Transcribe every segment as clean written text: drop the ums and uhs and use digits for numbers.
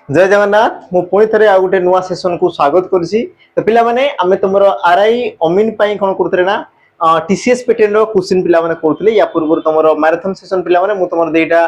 जय जगन्नाथ मु पुणी थे आ गोटे नुआ सेशन को स्वागत करुच्ची। तो पिला माने आमे तुमर आरआई अमीन पाई कोन करतरे ना टीसीएस पैटर्न रो क्वेश्चन पिला माने करतले या पूर्व तुमर मैराथन सेशन पिला माने मु तुमर देटा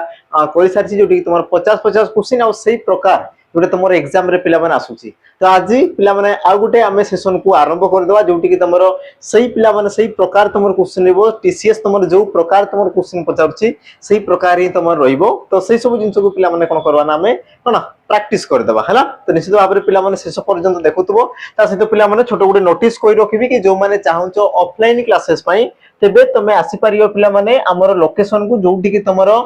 कोइ सारची जोटी तुमर 50 क्वेश्चन आ सही प्रकार जोटे तुमर एग्जाम रे पिला माने आसुची। तो आज पिला माने आ गोटे आमे सेशन को आरंभ कर देबा जोटी कि तुमर सही पिला माने सही प्रकार तुमर क्वेश्चन लेबो टीसीएस तुमर जो प्रकार तुमर क्वेश्चन पचारची सही प्रकार ही तुमर रहिबो। तो सही सब जिंस को पिला माने कोन करबा ना आमे कोन प्रैक्टिस कर देबा हैला। तो निश्चित भाव में पिला माने शेष पर्यंत देखुथबो ता सहित पिला माने छोट गोटे नोटिस कोइ रखिबी कि जो माने चाहूचो ऑफलाइन क्लासेस पई तेबे तमे आसी परियो पिला माने हमर लोकेशन को जोटी कि तमरो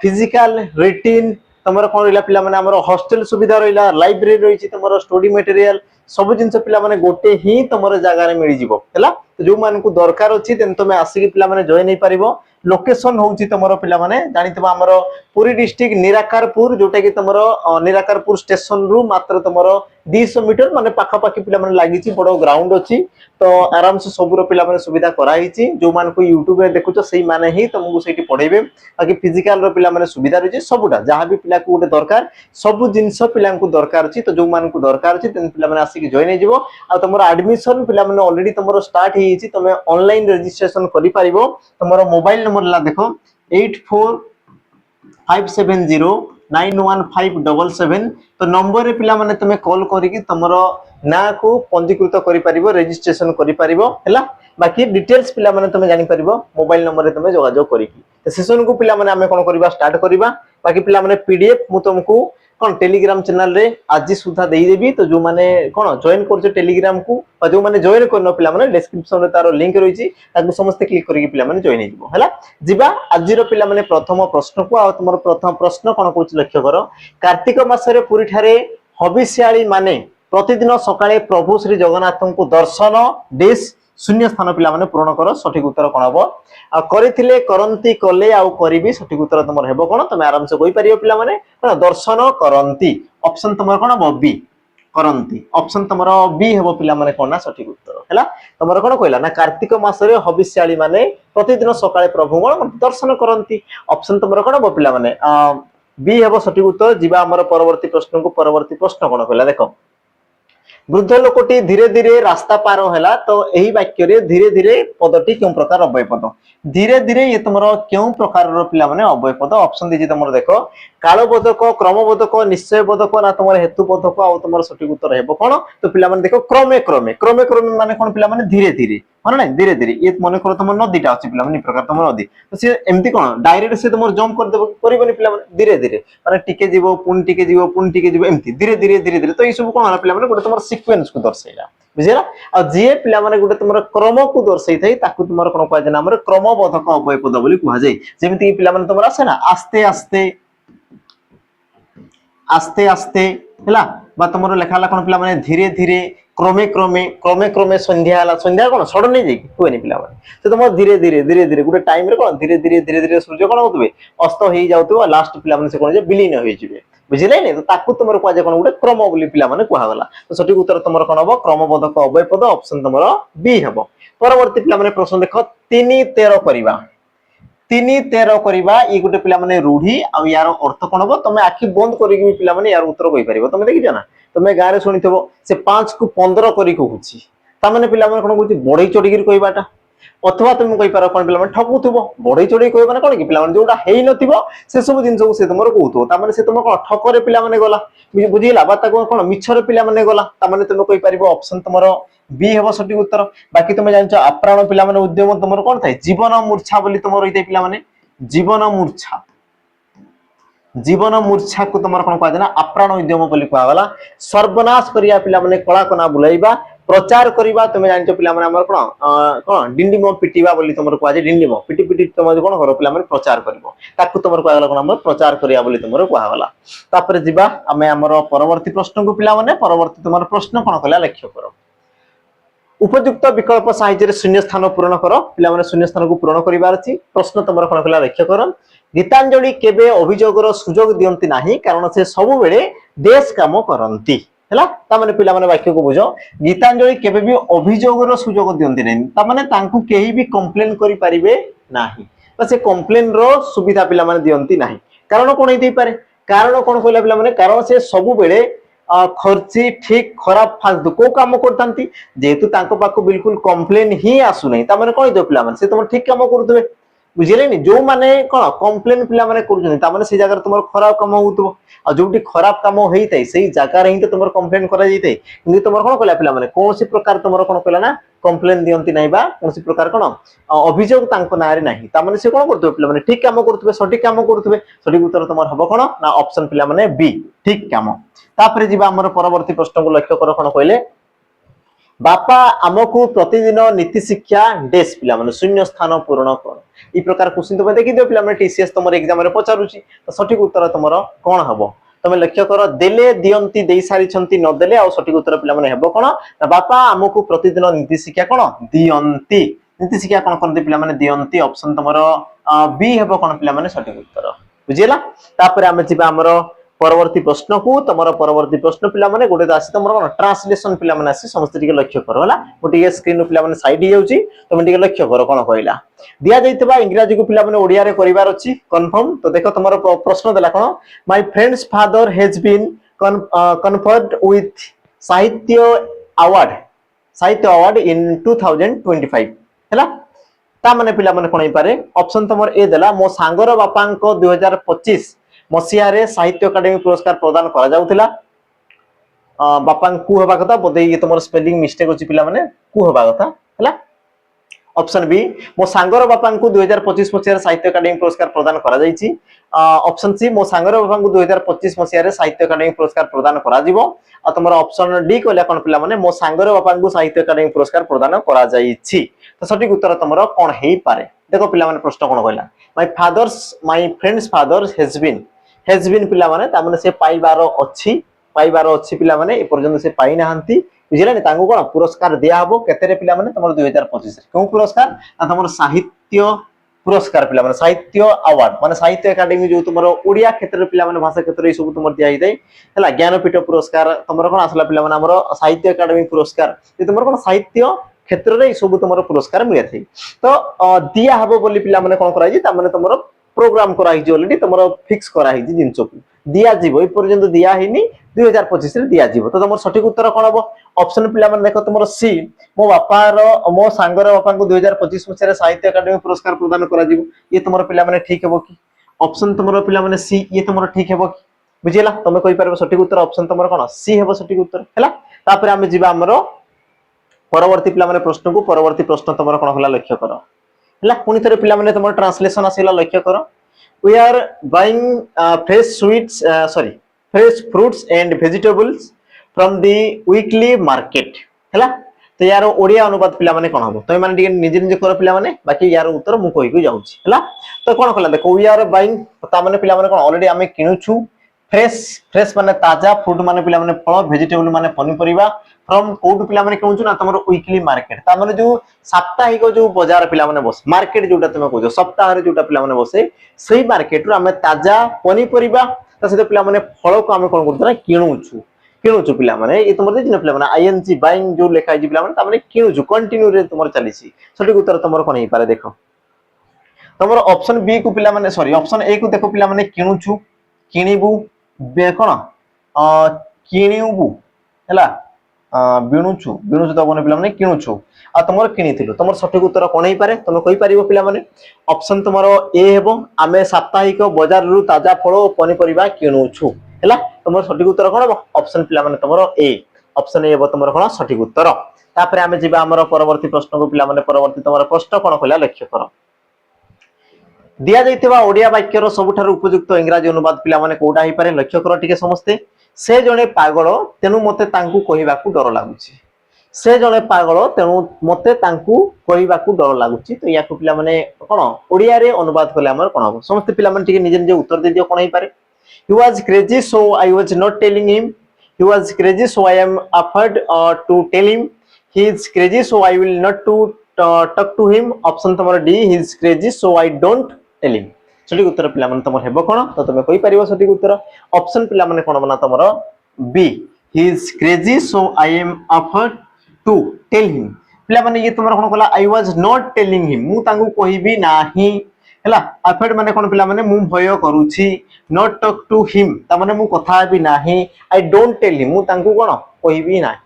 फिजिकल रिटिन तमरो कोन रहिला पिला माने हमर हॉस्टल सुविधा रहिला लाइब्रेरी रहिछि तमरो स्टडी मटेरियल सब जिंस पिला माने गोटे ही तमरो जागा रे मिली जिवो हैला। तो जो मान को दरकार अछि तेन तमे आसी कि पिला माने जॉइन नै परिबो। लोकेशन होउछि तमरो पिला माने जानितबा हमरो पुरी डिस्ट्रिक्ट निराकारपुर जोटा कि तमरो निराकारपुर स्टेशन रु मात्र तमरो 200 मीटर माने पाखा पाखी पिला माने लागिछि बडो ग्राउंड अछि। तो आराम से सबरो पिला माने सुविधा कराइछि जो मान को YouTube रे देखुछो सेही माने ही तुमको सेठी पढेबे। बाकी फिजिकल रो पिला माने सुविधा रहिछि सबुटा जहां भी पिला को गोटे दरकार सब जिंस पिला को दरकार अछि। तो जो मान को दरकार अछि तेन पिला माने आसी कि जॉइन हे जिवो। आ तमरो एडमिशन पिला माने ऑलरेडी तमरो स्टार्ट हे छि तमे ऑनलाइन रजिस्ट्रेशन करि पारिबो। तमरो मोबाइल नंबर ला देखो 8457091577 तो नंबर रे पिला माने तमे कॉल करिकि तमरो ना को पंजीकृत करि पारिबो रजिस्ट्रेशन करि पारिबो हैला। बाकी डिटेल्स पिला माने तमे जानि पारिबो मोबाइल नंबर रे तमे जोगाजोग करिकि। तो सेशन को पिला माने हमें कोन करबा स्टार्ट करबा। बाकी पिला माने पीडीएफ मु तुमको कोन टेलीग्राम चैनल रे आज सुधा देई देबी। तो जो माने कोन जॉइन करछो टेलीग्राम को और जो माने जॉइन करनो पिला माने डिस्क्रिप्शन रे तारो लिंक रहिछि ताकू समस्त क्लिक करिकि पिला माने जॉइन हे जिवो हैला। जिबा आज रो पिला माने प्रथम प्रश्न को आ तुमर प्रथम प्रश्न कोन कहूछ लक्ष्य करो। कार्तिक मास रे पुरी ठारे हबिष्याली माने प्रतिदिन सकाळे प्रभु श्री जगन्नाथ को दर्शन देश शून्य स्थान पिला माने पूर्ण करो। सठिक उत्तर कोन हबो आ करिथिले करंती कले आ करिबी सठिक उत्तर तुमर हेबो कोन तमे आराम से कहि परियो पिला माने कोन दर्शन करंती ऑप्शन तुमर कोन हबो बी करंती ऑप्शन तुमर बी हेबो पिला माने कोन ना सठिक उत्तर हैला। तुमर कोन कहला ना कार्तिक मास रे हबिष्याली माने प्रतिदिन सकाळे प्रभु कोन दर्शन करंती ऑप्शन तुमर कोन हबो पिला माने बी हेबो सठिक उत्तर। जिबा हमर परवर्ती प्रश्न को परवर्ती प्रश्न कोन कहला देखो वृद्ध लोकटी धीरे धीरे रास्ता पार हैला। तो एही वाक्य रे धीरे धीरे पदटी क्यों प्रकार अव्यय पद धीरे धीरे ये तुमरो क्यों प्रकार रो पिला माने अव्यय पद ऑप्शन दीजिए तुमरो देखो कालबोधक क्रमबोधक निश्चय बोधक ना तुमरो हेतु बोधक आ तुमरो सठिक उत्तर हेबो कोन। तो पिला माने देखो क्रमे क्रमे क्रमे क्रमे माने कोन पिला माने धीरे धीरे माने नै धीरे धीरे ये मने करो तुम नदीटा अछि पिला माने प्रकार तुम नदी। तो से एम्ति कोन डायरेक्ट से तुम जंप कर देबो करिबोनी पिला माने धीरे धीरे माने टिके जीवो पुन टिके जीवो पुन टिके जीवो एम्ति धीरे धीरे धीरे धीरे। तो ई सब कोन पिला माने गोटे तुम सीक्वेंस को दर्शाइला बुझिला। आ जे पिला माने गोटे तुम क्रम को दर्शाइ थाई ताकू तुम कोन कहै जे नाम रे क्रमबोधक अव्यय पद बोली कहै जाय। जेमिति पिला माने तुम आसे ना आस्ते आस्ते आस्ते आस्ते हैला बा तुमरो लेखाला कोन पिला माने धीरे धीरे क्रमे क्रमे क्रमे क्रमे संध्या हला संध्या कोन सडन नै जाई कोनी पिला माने। तो तुम धीरे धीरे धीरे धीरे गोटे टाइम रे कोन धीरे धीरे धीरे धीरे सूर्य कोन होतबे अस्त होई जाउतबो लास्ट पिला माने से कोन जे विलीन होई जिवे बुझिले नै। तो ताकू तुमरो कहै जे कोन गोटे क्रम बोली पिला माने कहै गला। तो सठिक उत्तर तुमरो कोन हबो क्रमबोधक अव्यय पद ऑप्शन तुमरो बी हबो। परवर्ती पिला माने प्रश्न देखो 3 13 करिबा 3 13 करिबा ई गोटे पिला माने रूढ़ी आ यार अर्थ कोन हबो तमे आखि बंद करिकि पिला माने यार उत्तर कहि परिबो। तमे देखि ना तमे गारे सुनिथबो से 5 को 15 करि कहूची ता माने पिला माने कोन कहूची बढई चढी कहबाटा अथवा तुम कहि पारो कोन पिला माने ठकुथबो बढई चढी कहबा माने कोन कि पिला माने जोटा हेइ नथिबो से सब जिंस को से तुमरो कहूतो ता माने से तुम कोन ठकरे पिला माने गला बुझिला बा ताको कोन मिछरे पिला माने गला ता माने तुम कहि परिबो ऑप्शन तुमरो बी हेबो सठिक उत्तर। बाकी तुम जानछो अप्राण पिला माने उद्यम तुमरो कोन थाई जीवन मूर्छा बोली तुमरो रहिते पिला माने जीवन मूर्छा को तुम कौन कह अप्राण उद्यम बोली कहगला। सर्वनाश करिया पिला माने कला कना बुलाइबा प्रचार करिबा तुम जानछो पिला माने हमर कोन कोन डिंडिम पिटिबा बोली तुमर कहै जे डिंडिम पिटि पिटि तुम कोन करो पिला माने प्रचार करबो ताकू तुमर कहगला कोन हमर प्रचार करिया बोली तुमर कहगला। तापर जिबा हमें हमर परवर्ती प्रश्न को पिला माने परवर्ती तुमर प्रश्न कोन कहला लक्ष्य करो। उपयुक्त विकल्प साहाय्य शून्य स्थान पूरण कर पिला माने शून्य स्थान को पूरण करिवार अछि। प्रश्न तुमर कोन कहला लक्ष्य कर। गीतांजलि केबे अभियोगर सुजोग दियंती नाही कारण से सब बेले देश काम करंती हैला। ता माने पिला माने वाक्य को बुझो गीतांजलि केबे भी अभियोगर सुजोग दियंती नाही ता माने तांकू केही भी कंप्लेन करि परिबे नाही। तो से कंप्लेन रो सुविधा पिला माने दियंती नाही कारण कोन हेतै पारे कारण कौन कहला पिला माने कारण से सब बेले खर्ची ठीक खराब फालतू को काम करतांती जेहेतु तांको पाको बिल्कुल कंप्लेन ही आसु नहीं ता माने कोइ दो पिला माने से तुम ठीक काम करथबे बुझिले नि जो माने कोन कंप्लेन पिला माने करूछन ता माने से जगह तुम खराब काम होउतबो आ जोटी खराब काम होइतै सेही जगह रे ही तुम कंप्लेन करा जइतै किंतु तुम कोन कहला पिला माने कोनसी प्रकार तुम कोन कहला ना कंप्लेन दियंती नाही बा कोनसी प्रकार कोन अभियोग तांको नारे नाही ता माने से कोन करथबे पिला माने ठीक काम करथबे सटीक काम करथबे सटीक उत्तर तुम हबो कोन ना ऑप्शन पिला माने बी ठीक काम तापरे जीवा हमर परवर्ती प्रश्न को लक्ष्य कर कोन कहले बापा आमको प्रतिदिन नीति शिक्षा डेस पिला माने शून्य स्थान पूर्ण कर ई प्रकार क्वेश्चन तुम देखि दियो पिला माने टीसीएस तुम एग्जाम रे पचारुची तो सटीक उत्तर तुमरो कोन हबो तुम लक्ष्य कर देले दियंती देई सारी छंती न देले आ सटीक उत्तर पिला माने हेबो कोन ना बापा आमको प्रतिदिन नीति शिक्षा कोन दियंती नीति शिक्षा कोन करते पिला माने दियंती ऑप्शन तुमरो बी हेबो कोन पिला माने सटीक उत्तर बुझिला तापर आमे जिबा हमरो परवर्ती प्रश्न को तमरो परवर्ती प्रश्न पिला माने गोटे आसी तमरो कोन ट्रांसलेशन पिला माने आसी समस्त टिके लक्ष्य करो हला गोटे स्क्रीन पिला माने साइड जाउची तुम टिके लक्ष्य करो कोन कहला दिया जाइतबा इंग्रजी को पिला माने ओडिया रे करिवार अछि कंफर्म तो देखो तमरो प्रश्न देला कोन my friend's father has been conferred with Sahitya award in 2025 हला ता माने पिला माने कोन होई पारे ऑप्शन तमर ए देला मो सांगर बापा को 2025 मसिया रे साहित्य अकादमी पुरस्कार प्रदान करा जाउथिला बापा को हबा कथा बोधे ये तुमर स्पेलिंग मिस्टेक अछि पिला माने को हबा कथा हला ऑप्शन बी मो सांगर बापा को 2025 मसिया रे साहित्य अकादमी पुरस्कार प्रदान करा जाईची ऑप्शन सी मो सांगर बापा को 2025 मसिया रे साहित्य अकादमी पुरस्कार प्रदान करा जिवो आ तुमर ऑप्शन डी कहला कोन पिला माने मो सांगर बापा को साहित्य अकादमी पुरस्कार प्रदान करा जाईची तो सटीक उत्तर तुमर कोन हेई पारे देखो पिला माने प्रश्न कोन कहला my friend's father has been पिला माने ता माने से पाइबार अछि पिला माने ए पर्यंत से पाई नाहंती बुझिला ने तांको कोन पुरस्कार दिया हबो केतेरे पिला माने तमर 2025 रे कोन पुरस्कार आ तमर साहित्य पुरस्कार पिला माने साहित्य अवार्ड माने साहित्य अकादमी जो तुमर ओडिया क्षेत्र पिला माने भाषा क्षेत्र ए सब तुमर दिया हिदै हला ज्ञानपीठ पुरस्कार तमर कोन आसला पिला माने हमर साहित्य अकादमी पुरस्कार ए तुमर कोन साहित्य क्षेत्र रे सब तुमर पुरस्कार मिले थई तो दिया हबो बोली पिला माने कोन कराई ता माने तुमर प्रोग्राम करा हिज ऑलरेडी तुमरो फिक्स करा हिज जिंसो को दिया जीवो ए पर्यंत दिया हिनी 2025 रे दिया जीवो तो तुमर सटीक उत्तर कोन हबो ऑप्शन पिला माने देखो तुमरो सी मो सांगर बापा को 2025 मसिया रे साहित्य अकादमी पुरस्कार प्रदान करा जीवो ये तुमरो पिला माने ठीक हेबो की ऑप्शन तुमरो पिला माने सी ये तुमरो ठीक हेबो की बुझिला तमे कहि परबो सटीक उत्तर ऑप्शन तुमरो कोन सी हेबो सटीक उत्तर हैला तापर हम जीवा हमरो परवर्ती पिला माने प्रश्न को परवर्ती प्रश्न तुमरो कोन होला लक्ष्य करो हला पुनी थरे पिला माने तुमरो ट्रांसलेशन आसेला लक्ष्य करो we are buying fresh fruits and vegetables from the weekly market हला तो यार ओडिया अनुवाद पिला माने कोन हबो तो माने टिके निजे निजे कर पिला माने बाकी यार उत्तर मु कहि को जाउछी हला तो कोन कहला देखो we are buying ता माने पिला माने कोन ऑलरेडी हमें किनुछु फ्रेश माने ताजा फूड माने पिला माने फल वेजिटेबल माने पनीपरिबा फ्रॉम कोड पिला माने कहउछु ना तमरो वीकली मार्केट ता माने जो साप्ताहिक जो बाजार पिला माने बस मार्केट जोटा तुम कहजो सप्ताह रे जोटा पिला माने बसे सेही मार्केट रो हमें ताजा पनीपरिबा ता से पिला माने फल को हमें कोन करतो ना किनुछु पिला माने ए तुमर दिन पिला माने आईएनजी बाइंग जो लिखा जी पिला माने ता माने किनुछु कंटिन्यू रे तुमर चलीसी सटीक उत्तर तुमर कोन हे पारे देखो तुमर ऑप्शन बी को पिला माने सॉरी ऑप्शन ए को देखो पिला माने किनुछु किनिबु बे कोन किनिबु हला बिणुछु तो बने पिला माने किणुछु आ तमर किनिथिलु तमर सठिक उत्तर कोन हे पारे तमे कहि परिबो पिला माने ऑप्शन तमरो ए हेबो आमे साप्ताहिक बाजार रु ताजा फल ओ पनी परिबा किणुछु हैला तमर सठिक उत्तर कोन हेबो ऑप्शन पिला माने तमरो ए ऑप्शन ए हेबो तमरो कोन सठिक उत्तर तापरे आमे जिबा हमर परवर्ती प्रश्न को पिला माने परवर्ती तमरो प्रश्न कोन कहला लक्ष्य करो दिया जाइतबा ओडिया वाक्यर सबुठार उपयुक्त इंग्रजी अनुवाद पिला माने कोडा हे पारे लक्ष्य करो टिके समस्ते से जने पागल तेनु मते तांकू कहिबाकू डर लागुची से जने पागल तेनु मते तांकू कहिबाकू डर लागुची तो याकू पिला माने कोन ओडिया रे अनुवाद कले हमर कोन हो समस्त पिला माने टिके निजे निजे उत्तर दे दियो कोन हे पारे he was crazy so I was not telling him he was crazy so I am afraid to tell him he is crazy so I will not to talk to him option तमर D he is crazy so I don't tell him सटीक उत्तर पिला माने तमर हेबो कोन तो तमे कहि परिबो सटीक उत्तर ऑप्शन पिला माने कोन बना तमर बी he is crazy so I am afraid to tell him पिला माने ये तमर कोन कहला I was not telling him मु तांगु कहिबी नाही हैला अफेड माने कोन पिला माने मु भय करूची नॉट टॉक टू हिम ता माने मु कथा भी नाही आई डोंट टेल हिम मु तांकू कोन कहिबी नाही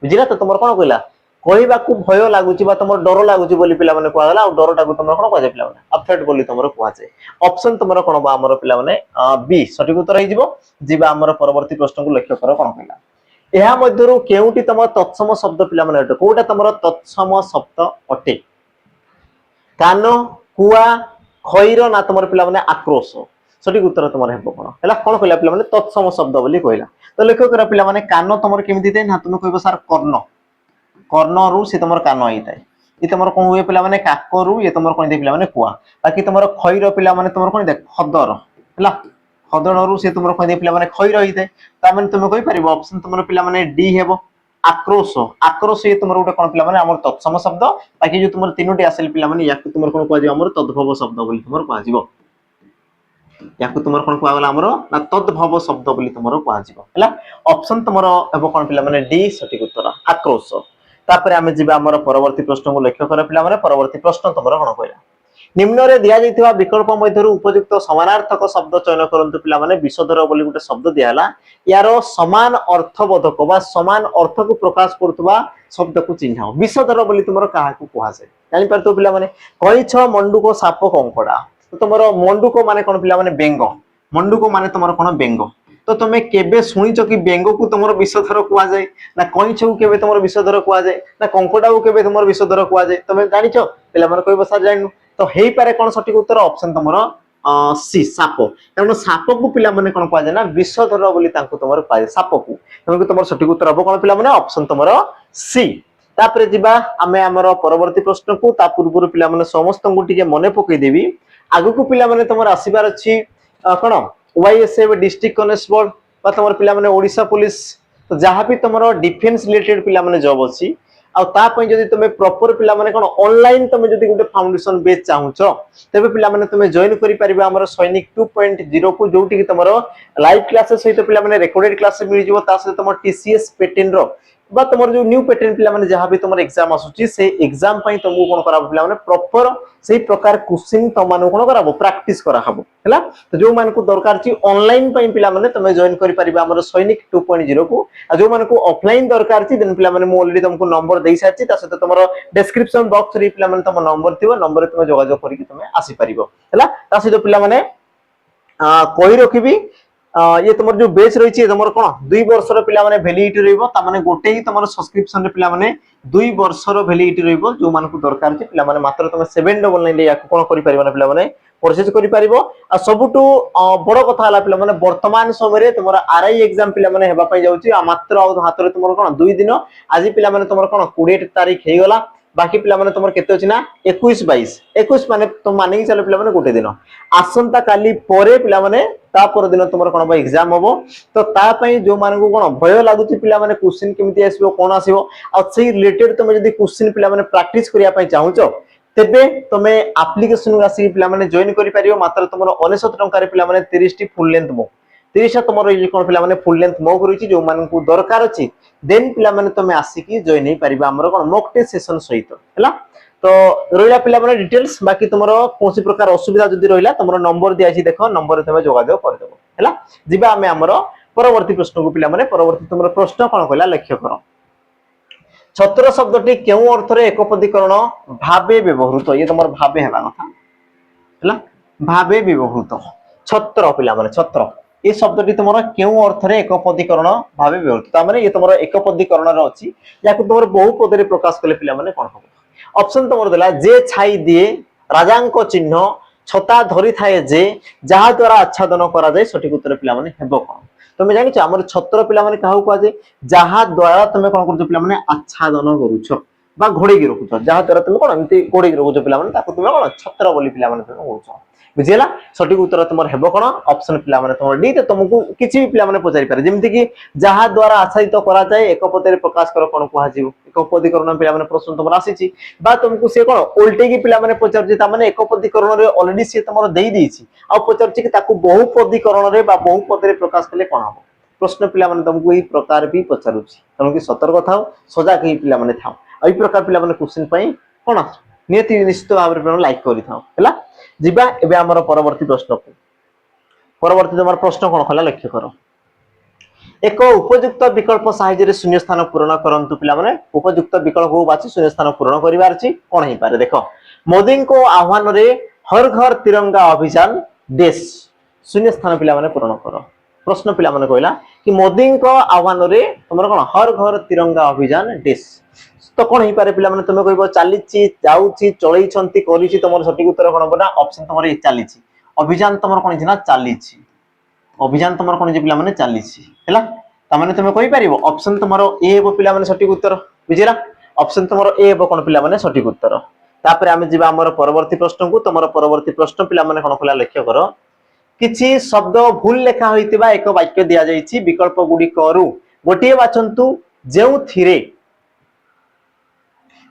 बुझिला तो तुमर कोन कहला कहबा को भय लागुची बा तुमर डर लागुची बोली पिला माने कहला आ डरटा को तुमर कोन कहजे पिला माने अफेड बोली तुमर कहजे ऑप्शन तुमर कोन बा हमर पिला माने बी सठिक उत्तर हे जिवो जिबा हमर परवर्ती प्रश्न को लक्ष्य कर कोन कहला एहा मध्यरु केउटी तुम तत्सम शब्द पिला माने अटे कोटा तुमर तत्सम शब्द अटे कान कुआ खैर ना तुमर पिला माने आक्रोश सठिक उत्तर तुमर हेबो कोन हैला कोन कहला पिला माने तत्सम शब्द बोली कहला तो लक्ष्य कर पिला माने कान तुमर केमिति दे ना तुम कहबो सर कर्ण कर्ण रु से तुमर कान आइताय ये तुमर कोन हुए पिला माने काकरु ये तुमर कोन दे पिला माने कुआ बाकी तुमर खैर पिला माने तुमर कोन दे खदर हैला खदर रु से तुमर कोन दे पिला माने खैर आइताय ता माने तुम कहि परिबो ऑप्शन तुमर पिला माने डी हेबो आक्रोश आक्रोश ये तुमर गोटे कोन पिला माने हमर तत्सम शब्द बाकी जो तुमर तीनोटी आसेल पिला माने याकु तुमर कोन कहजियो हमर तद्भव शब्द बोली तुमर कहजियो याकु तुमर कोन कहगला हमर ना तद्भव शब्द बोली तुमर कहजियो हैला ऑप्शन तुमर हेबो कोन पिला माने डी सठिक उत्तर आक्रोश तापरे आमे जिबा हमर परवर्ती प्रश्न को लक्ष्य कर पिला माने परवर्ती प्रश्न तुमर कोन कहला निम्न रे दिया जैतिबा विकल्प मध्यरु उपयुक्त समानार्थक शब्द चयन करंतु पिला माने विषधर बोली गुटे शब्द दियाला यारो समान अर्थबोधक बा समान अर्थ को प्रकाश करतबा शब्द को चिन्हाओ विषधर बोली तुमर काहा को कहआ जाय जानि परतो पिला माने कइछ मंडुको साप कंकड़ा तो तुमर मंडुको माने कोन पिला माने बेंग मंडुको माने तुमर कोन बेंग तो तुम केबे सुनिच कि बेंग को तुमर विषधर कहआ जाय ना कइछ को केबे तुमर विषधर कहआ जाय ना कंकड़ा को केबे तुमर विषधर कहआ जाय तुम जानिछ पिला माने कहबो सर जानिनु तो हेई पारे कोन सठिक उत्तर ऑप्शन तुमर सी साप कारण साप को पिला माने कोन कहआ जाय ना विषधर बोली तांको तुमर कहआ साप को तुमको तुमर सठिक उत्तर हबो कोन पिला माने ऑप्शन तुमर सी तापरे जिबा आमे हमर परवर्ती प्रश्न को ता पूर्व पिला माने समस्त को टिके मने पकई देबी आगु को पिला माने तुमर आसीबार अछि कोन वाईएसएफ डिस्ट्रिक्ट कॉन्स्टेबल बा तुमर पिला माने ओडिसा पुलिस तो जहां भी तुमर डिफेंस रिलेटेड पिला माने जॉब अछि आ ता पई जदी तुमे प्रॉपर पिला माने कोन ऑनलाइन तुमे जदी गुटे फाउंडेशन बेच चाहुचो तबे पिला माने तुमे जॉइन करि परिबा हमर सैनिक 2.0 को जोटी कि तुमर लाइव क्लासेस सहित पिला माने रेकॉर्डेड क्लास मिल जिवो ता से तुमर टीसीएस पैटर्न रो बा तुमर जो न्यू पैटर्न पिला माने जहां भी तुमर एग्जाम आसुची से एग्जाम पई तुमको कोन कराबो पिला माने प्रॉपर सेही प्रकार क्वेश्चन तमानो कोन कराबो प्रैक्टिस करा हबो हैला तो जो मान को दरकार छी ऑनलाइन पई पिला माने तुमे जॉइन करि परिबा हमर सैनिक 2.0 को आ जो मान को ऑफलाइन दरकार छी देन पिला माने मु ऑलरेडी तुमको नंबर देई साची ता से तुमर डिस्क्रिप्शन बॉक्स रे पिला माने तुम नंबर थिबो नंबर तुमे जोगाजोग करि कि तुमे आसी परिबो हैला ता से पिला माने कोई रखिबी ये तुमर जो बेच रही है तुमर कोन 2 वर्षर पिला माने वैलिडिटी रहइबो ता माने गोटे ही तुमर सब्सक्रिप्शन रे पिला माने 2 वर्षर वैलिडिटी रहइबो जो मान को दरकार छै पिला माने मात्र तुम 799 रे याको कोन करि परिबो ना पिला माने परचेज करि परिबो आ सबटु बड़ कथा हला पिला माने वर्तमान समय रे तुमर आरआई एग्जाम पिला माने हेबा पई जाउची आ मात्र हाथ रे तुमर कोन 2 दिन आज पिला माने तुमर कोन 20 तारीख हे गला बाकी पिला माने तुमर केते अछि ना 21 22 21 माने तुम माने कि चले पिला माने गोटे दिन आसंता काली परे पिला माने ता पर दिन तुमर कोन बा एग्जाम हबो तो ता पई जो मान को कोन भय लागुची पिला माने क्वेश्चन केमिति आसीबो कोन आसीबो आ से रिलेटेड तुम जदी क्वेश्चन पिला माने प्रैक्टिस करिया पई चाहुचो तेबे तुमे एप्लीकेशन आसी पिला माने जॉइन करि परियो मात्र तुमर 99 टंका रे पिला माने 30 टी फुल लेंथ मो 30 तुमर ये कोन पिला माने फुल लेंथ मो करिछि जो मान को दरकार अछि देन पिला माने तुमे आसी कि जॉइन हे परिबा हमर कोन मॉक टेस्ट सेशन सहित हैला तो रोइला पिला माने डिटेल्स बाकी तुमरो कोनसी प्रकार असुविधा जदी रोइला तुमरो नंबर दिया छि देखो नंबर तुमे जोगाजोग कर देबो हैला जिबा हमें हमरो परवर्ती प्रश्न को पिला माने परवर्ती तुमरो प्रश्न कोन कहला लक्ष्य करो छत्र शब्दटी केउ अर्थ रे एकपदीकरण भाबे व्यवहृत ये तुमर भाबे हेबा कथा हैला भाबे व्यवहृत छत्र पिला माने छत्र ये शब्दटी तुमरो केउ अर्थ रे एकपदीकरण भाबे व्यवहृत ता माने ये तुमरो एकपदीकरण रे अछि याकु तुमरो बहुपद रे प्रकाश कले पिला माने कोन हबो ऑप्शन तुमरो देला जे छाई दिए राजांको चिन्ह छता धरि थाए जे जहा द्वारा आच्छादन करा जाय सठिक उत्तर पिला माने हेबो कोन तुम जानि छ हमर छत्र पिला माने काहू कहै जे जहा द्वारा तुम कोन करछ पिला माने आच्छादन करूछ बा घोड़ी की रखुछ जहा द्वारा तुम कोन एंती घोड़ी की रखुछ पिला माने ताको तुम कोन छत्र बोली पिला माने तुम कहूछ बुझिला सठिक उत्तर तुमर हेबो कोन ऑप्शन पिला माने तुमर डी ते तुमको किछि भी पिला माने पचारि पारे जेमति कि जहा द्वारा आच्छादित करा जाय एक पदरे प्रकाश कर कोन कहै जिवो एक पदीकरण पिला माने प्रश्न तुमर आसीछि बा तुमको से कोन उल्टे की पिला माने पचारछि ता माने एक पदीकरण रे ऑलरेडी से तुमर देई दिछि आ पचारछि कि ताको बहुपदीकरण रे बा बहुपद रे प्रकाश कले कोन हबो प्रश्न पिला माने तुमको ई प्रकार भी पचारुछि तुमको सतर्क थाओ सजग ही पिला माने थाओ एई प्रकार पिला माने क्वेश्चन पई कोन नियति निश्चित भाव रे लाइक करि थाओ हैला जिबा एबे हमर परवर्ती प्रश्न को परवर्ती तुम प्रश्न कौन खला लक्ष्य कर एक उपयुक्त विकल्प साहाय्य शून्य स्थान पूरण करंतु पिला माने उपयुक्त विकल्प को बाछि शून्य स्थान पूरण करिवार अछि कोन हे पारे देखो मोदी को आह्वान रे हर घर तिरंगा अभियान देश शून्य स्थान पिला माने पूरण कर प्रश्न पिला माने कहला कि मोदी को आह्वान रे तुमर कोन हर घर तिरंगा अभियान देश तो कोन हे पारे पिला माने तुमे कहबो चालीची जाउची चळई छंती करिछि तुमर सठिक उत्तर कोन बना ऑप्शन तुमर ए चालीची अभियान तुमर कोन छि ना चालीची अभियान तुमर कोन जे पिला माने चालीची हैला त माने तुमे कहि परिबो ऑप्शन तुमर ए हेबो पिला माने सठिक उत्तर बुझिला ऑप्शन तुमर ए हेबो कोन पिला माने सठिक उत्तर तापर आमे जिबा हमर परवर्ती प्रश्न को तुमर परवर्ती प्रश्न पिला माने कोन खला लक्ष्य करो किछि शब्द भूल लेखा होइतिबा एक वाक्य दिया जाइछि विकल्प गुडी करू गोटिए बाचंतु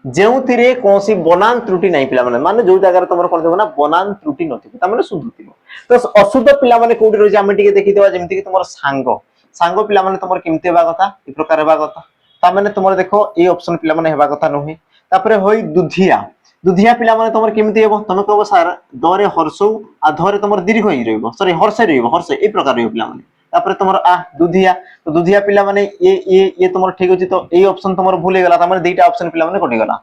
जेउ थिरे कोसी बनान त्रुटि नाही पिला माने जो जगह तुमर कोन देबो ना बनान त्रुटि नथिबो त माने शुद्ध थिबो तो अशुद्ध पिला माने कोडी रहि आमे टिके देखि देबा जेमति कि तुमर सांग पिला माने तुमर केमते हेबा कथा ई प्रकार हेबा कथा त माने तुमर देखो ए ऑप्शन पिला माने हेबा कथा नोही तापरे होई दुधिया पिला माने तुमर केमते हेबो तमे कहबो सर दरे हर्षौ आ धरे तुमर दीर्घ होई रहइबो सॉरी हर्षे रहइबो हर्षे ए प्रकार रहइबो पिला माने तापरे तुमर आ दुधिया तो दुधिया पिला माने ये तुमर ठीक होची तो ए ऑप्शन तुमर भूल गेला त माने दुईटा ऑप्शन पिला माने कटि गेला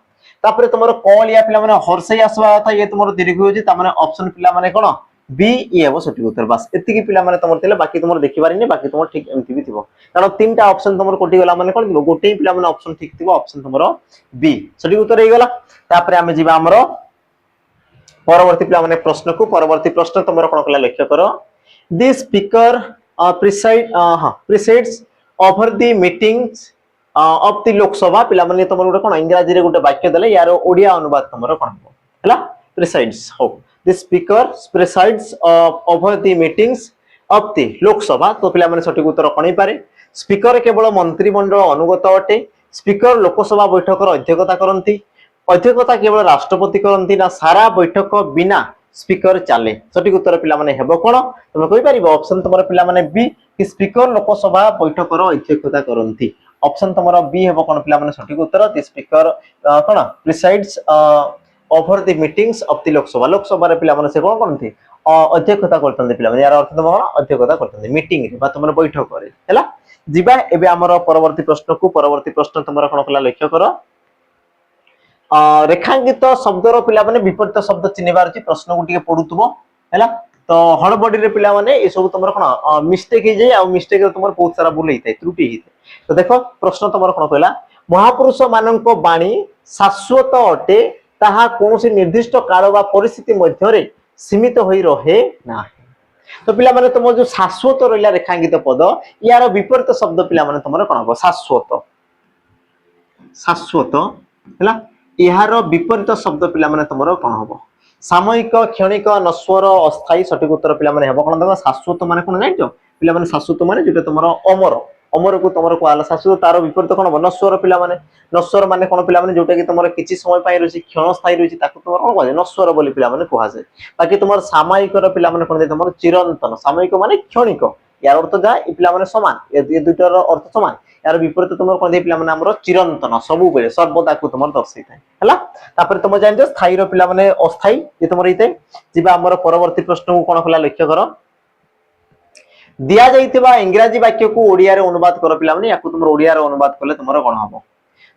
तापरे तुमर कॉलिया पिला माने हर्षे आसवा था ये तुमर दीर्घ होची त माने ऑप्शन पिला माने कोन बी ए हेबो सठिक उत्तर बस एति की पिला माने तुमर थिले बाकी तुमर देखि पारिने बाकी तुमर ठीक एमति भी थिबो कारण तीनटा ऑप्शन तुमर कटि गेला माने कोन थिबो गोटे पिला माने ऑप्शन ठीक थिबो ऑप्शन तुमर बी सठिक उत्तर हे गेला तापरे आमे जिबा हमरो परवर्ती पिला माने प्रश्न को परवर्ती प्रश्न तुमर कोन कला लक्ष्य करो the speaker presides over the meetings of the Lok Sabha पिला माने तुमर गोटे कोन इंग्रजी रे गोटे वाक्य देले यार ओडिया अनुवाद तुमर कोन हो हला presides हो the speaker presides over the meetings of the Lok Sabha तो पिला माने सठिक उत्तर कोन पारे स्पीकर केवल मंत्रिमंडल अनुगत अटे स्पीकर लोकसभा बैठक अध्यक्षता करंती अध्यक्षता केवल राष्ट्रपति करंती ना सारा बैठक बिना स्पीकर चले सठिक उत्तर पिला माने हेबो कोन तुम कहि परिबो ऑप्शन तुमर पिला माने बी कि स्पीकर लोकसभा बैठक अध्यक्षता करंती ऑप्शन तुमर बी हेबो कोन पिला माने सठिक उत्तर द स्पीकर कोन presides over the meetings of the Lok Sabha रे पिला माने से कोन करंती अध्यक्षता करतंती पिला माने यार अर्थ तुम कोन अध्यक्षता करतंती मीटिंग रे बा तुमर बैठक करे हैला जिबा एबे हमर परवर्ती प्रश्न तुमर कोन कला लक्ष्य करो रेखांकित शब्दर पिला माने विपरीत शब्द चिन्हबार अछि प्रश्न को टिके पढुतबो हैला तो हड़बडी रे पिला माने ए सब तुमर कोन मिस्टेक हे जाय आ मिस्टेक रे तुमर बहुत सारा भूल हेतै त्रुटि हेतै तो देखो प्रश्न तुमर कोन कहला महापुरुष मानक बाणी शाश्वत अटे ताहा कोनोसी निर्दिष्ट काल बा परिस्थिति मध्य रे सीमित होई रहे ना तो पिला माने तुम जो शाश्वत रहला रेखांकित पद यार विपरीत शब्द पिला माने तुमर कोन हो शाश्वत हैला यार विपरीत शब्द पिला माने तुमरो कोन होबो सामयिक क्षणिक नश्वर अस्थायी सठिक उत्तर पिला माने हेबो कोन देखो शाश्वत माने कोन जानिचो पिला माने शाश्वत माने जेटा तुमरो अमर को तुमरो को आला शाश्वत तार विपरीत कोन होबो नश्वर पिला माने कोन पिला माने जोटा कि तुमरो किछि समय पाई रहि क्षण स्थायी रहि ताको तुमरो कोन कहै नश्वर बोली पिला माने कोहा जाय बाकी तुमरो सामयिक रो पिला माने कोन दे तुमरो चिरंतन सामयिक माने क्षणिक यार अर्थ जा ई पिला माने समान ए दुटार अर्थ समान यार विपरीत तुमर कोन दे पिला माने हमरो चिरंतन सबु बेले सर्वदा को तुमर दर्शाइ थाय हला तापर तुम जानि स्थायी रो पिला माने अस्थायी ये तुमर इते जिबा हमरो परवर्ती प्रश्न को कोन खला लक्ष्य करो दिया जाइतिबा इंग्रजी वाक्य को ओडिया रे अनुवाद करो पिला माने याकु तुमर ओडिया रे अनुवाद करले तुमर कोन हबो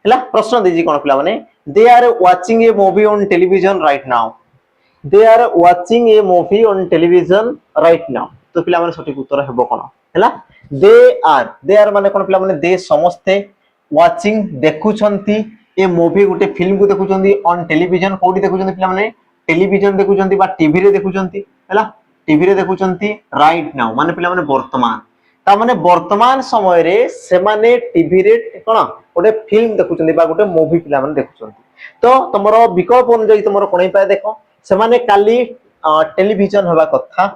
हला प्रश्न देजी कोन पिला माने they are watching a movie on television right now they are watching a movie on television right now तो पिला माने सठिक उत्तर हेबो कोन हला दे आर माने कोन पिला माने दे समस्ते वाचिंग देखुछंती ए मूवी गुटे फिल्म को देखुछंती ऑन टेलीविजन कोडी देखुछंती पिला माने टेलीविजन देखुछंती बा टीवी रे देखुछंती हला टीवी रे देखुछंती राइट नाउ माने पिला माने वर्तमान ता माने वर्तमान समय रे से माने टीवी रे कोन गुटे फिल्म देखुछंती बा गुटे मूवी पिला माने देखुछंती तो तमरो विकल्प अनुसार तमरो कोनै पाए देखो से माने काली टेलीविजन हवा कथा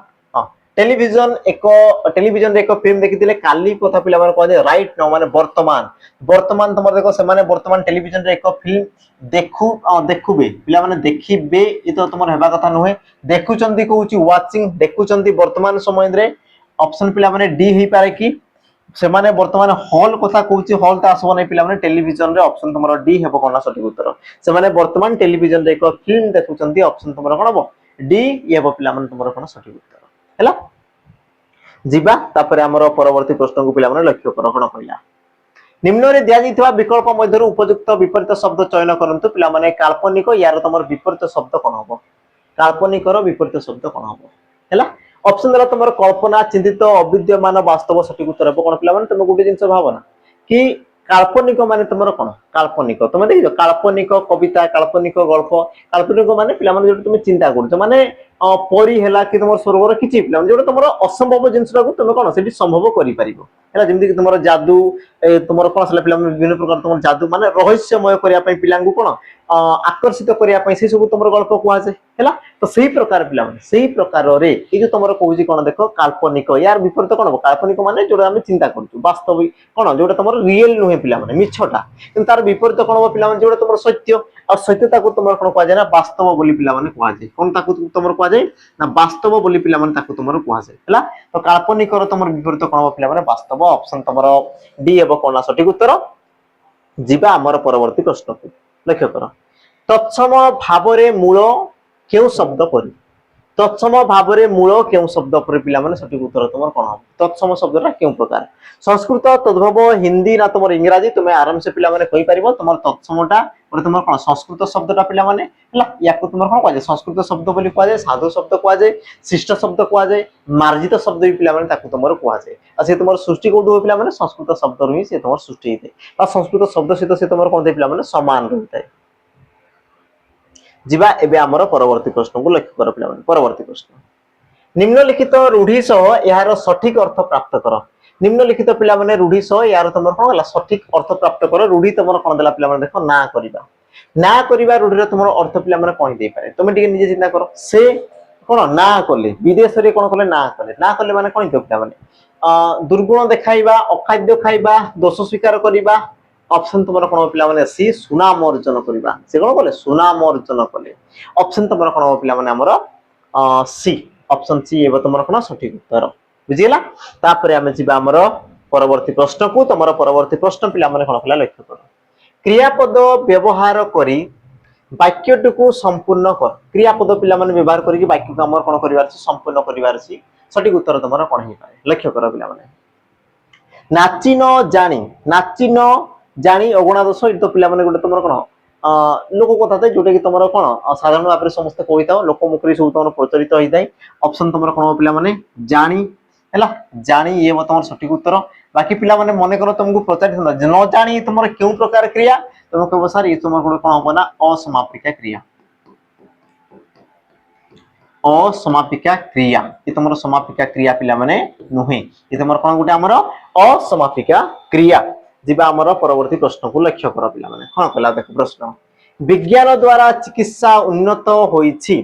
टेलीविजन रे एक फिल्म देखिथिले काली कथा पिला माने कहै राइट नाउ माने वर्तमान तुम देखो से माने वर्तमान टेलीविजन रे एक फिल्म देखुबे पिला माने देखिबे ए तो तुमर हेबा कथा नहे देखुचंती कहूची वाचिंग देखुचंती वर्तमान समय रे ऑप्शन पिला माने डी हे पारे कि से माने वर्तमान हॉल कथा कहूची हॉल ता आसबो नै पिला माने टेलीविजन रे ऑप्शन तुमर डी हेबो कोना सठिक उत्तर से माने वर्तमान टेलीविजन रे एक फिल्म देखुचंती ऑप्शन तुमर कोन हबो डी ये हम पिला माने तुमरो कोन सठिक उत्तर हैला जिबा तापर हमर परवर्ती प्रश्न को पिला माने लक्ष्य करो कोन कहला निम्न रे दिया जाइतबा विकल्प मध्य उपयुक्त विपरीत शब्द चयन करंतु पिला माने काल्पनिक यार तुमर विपरीत शब्द कोन हबो काल्पनिक रो विपरीत शब्द कोन हबो हैला ऑप्शन दला तुमर कल्पना चिंतित अविद्यमान वास्तव सठिक उत्तर हबो कोन पिला माने तुम गुटे जिंस भावना कि काल्पनिक माने तुमर कोन काल्पनिक तुम देखियो काल्पनिक कविता काल्पनिक गल्प काल्पनिक माने पिला माने जो तुम चिंता करछो माने परी हैला कि तुमर स्वर्गर किछि पिला माने जो तुमर असंभव जिंसटा को तुम कोन सेठी संभव करि परिबो हैला जेमति कि तुमर जादू तुमर कोन सला पिला माने विभिन्न प्रकार तुमर जादू माने रहस्यमय करिया पई पिला को कोन आकर्षित करिया पई से सब तुमर गल्प कुआ जे हैला तो सही प्रकार पिला माने सही प्रकार रे ए जो तुमर कहूजी कोन देखो काल्पनिक यार विपरीत कोन हो काल्पनिक माने जोडा हम चिंता करछु वास्तविक कोन जोडा तुमर रियल नुहे पिला माने मिछटा किंतु तार विपरीत कोन हो पिला माने जोडा तुमर सत्य और सत्यता को तुमर कोन कुआ जाय ना वास्तव बोली पिला माने कुआ जाय कोन ताकू तुमर कुआ जाय ना वास्तव बोली पिला माने ताकू तुमर कुआ जाय हैला तो काल्पनिक रो तुमर विपरीत कोन हो पिला माने वास्तव ऑप्शन तुमर डी एबो कोन सठिक उत्तर जिबा हमर परवर्ती प्रश्न को लक्ष्य करो तत्सम भावरे मूल केउ शब्द परि तत्सम भावरे मूल केउ शब्द परि पिला माने सठिक उत्तर तुमर कोन हो तत्सम शब्दटा केउ प्रकार संस्कृत तद्भव हिंदी ना तुमर इंग्रजी तुमे आराम से पिला माने कहि परिबो तुमर तत्समटा और तुमर कोन संस्कृत शब्दटा पिला माने हला याको तुमर कोन कहजे संस्कृत शब्द बोली कहजे साधु शब्द कहजे शिष्ट शब्द कहजे मार्जित शब्द भी पिला माने ताकू तुमर कहजे आ से तुमर सृष्टि कोड हो पिला माने संस्कृत शब्द रही से तुमर सृष्टि हेते आ संस्कृत शब्द से तुमर कोन दे पिला माने समान रहते जिबा एबे हमर परवर्ती प्रश्न को लक्ष्य कर पिला माने परवर्ती प्रश्न निम्नलिखित रूढ़ी सह यार सठिक अर्थ प्राप्त कर निम्नलिखित पिला माने रूढ़ी सह यार तुमर कोन हला सठिक अर्थ प्राप्त कर रूढ़ी तुमर कोन देला पिला माने देखो ना करबा रूढ़ी रे तुमर अर्थ पिला माने कोन दे पारे तुम टिके निजे चिंता करो से कोन ना करले विदेश रे कोन करले ना करले माने कोन दे पिला माने दुर्गुण देखाइबा अखाद्य खाइबा दोष स्वीकार करिबा ऑप्शन तुमर कोन पिला माने सी सुनाम अर्जन करिबा से कोन बोले सुनाम अर्जन कले ऑप्शन तुमर कोन पिला माने हमर सी ऑप्शन सी एबो तुमर कोन सठिक उत्तर बुझिला तापरे हमें जिबा हमर परवर्ती प्रश्न को तुमर परवर्ती प्रश्न पिला माने कोन कला लक्ष्य करो क्रियापद व्यवहार करी वाक्यट को संपूर्ण कर क्रियापद पिला माने व्यवहार करी वाक्य को हमर कोन करिवार छी संपूर्ण करिवार छी सठिक उत्तर तुमर कोन हे पारे लक्ष्य करो पिला माने नाची न जानी अगुणा दोष ये तो पिला माने गोटे तुमर कोन लोक कथा थे जोटे कि तुमर कोन साधारण भाव में समस्त कहिताओ लोक मुखरी सब तुमर प्रचलित होई थाई ऑप्शन तुमर कोन पिला माने जानी हैला जानी ये तुमर सठिक उत्तर बाकी पिला माने मने करो तुमको प्रचारित न जानी तुमर केउ प्रकार क्रिया तुम कहबो सर ये तुमर कोन हो ना असमापिका क्रिया असमापिका क्रिया ये तुमर समापिका क्रिया पिला माने नुहे ये तुमर कोन गुटे हमर असमापिका क्रिया जिबा हमर परवर्ती प्रश्न को लक्ष्य कर पिला माने हां कला देख प्रश्न विज्ञान द्वारा चिकित्सा उन्नत होईछि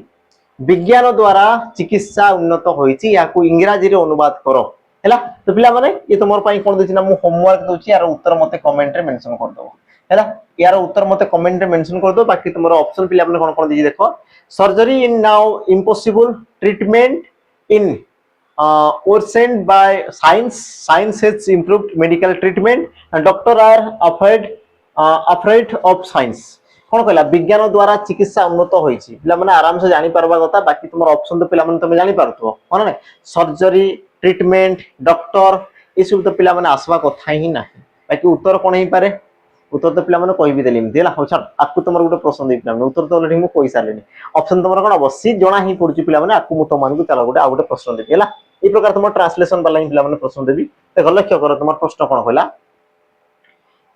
विज्ञान द्वारा चिकित्सा उन्नत होईछि याकू इंग्रजी रे अनुवाद करो हैला तो पिला माने ये तुमर पई कोन देछि ना मु होमवर्क दोछि यार उत्तर मते कमेंट रे मेंशन कर दो हैला यार उत्तर मते कमेंट रे मेंशन कर दो बाकी तुमर ऑप्शन पिला माने कोन कोन देछि देखो surgery in now impossible treatment in worsened by science has improved medical treatment and doctor are afraid of science कोन कहला विज्ञान द्वारा चिकित्सा उन्नत होईछि पिला माने आराम से जानि परबा कथा बाकी तुमर ऑप्शन तो पिला माने तुम जानि पारथो कोन नै सर्जरी ट्रीटमेंट डॉक्टर ई सब तो पिला माने आसवा कथा ही नाही बाकी उत्तर कोन ही पारे उत्तर तो पिला माने कहि भी देलिम देला हो छाड़ आकु तुमर गुटे प्रश्न दे पिला उत्तर तो ऑलरेडी मु कहि सालेनी ऑप्शन तुमर कोन अवश्य जणा ही पड़छि पिला माने आकु मु तो मान को चला गुटे आ गुटे प्रश्न देबी हैला ई प्रकार तुम ट्रांसलेशन वाला ही पिला माने प्रश्न देबी देखो लक्ष्य करो तुम प्रश्न कोन कहला